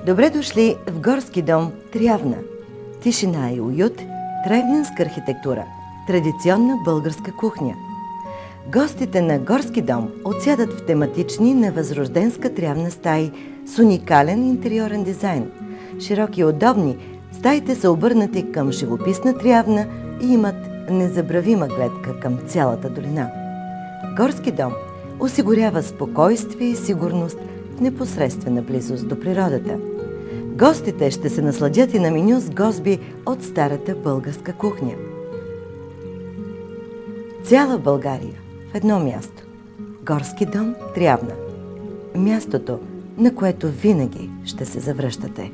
Добре дошли в горски дом Трявна. Тишина и уют, тревненска архитектура, традиционна българска кухня. Гостите на горски дом отсядат в тематични на възрожденска трявна стаи с уникален интериорен дизайн. Широки и удобни, стаите са обърнати към живописна Трявна и имат незабравима гледка към цялата долина. Горски дом осигурява спокойствие и сигурност в непосредствена близост до природата. Гостите ще се насладят и на меню с гозби от старата българска кухня. Цяла България в едно място. Горски дом Трявна. Мястото, на което винаги ще се завръщате.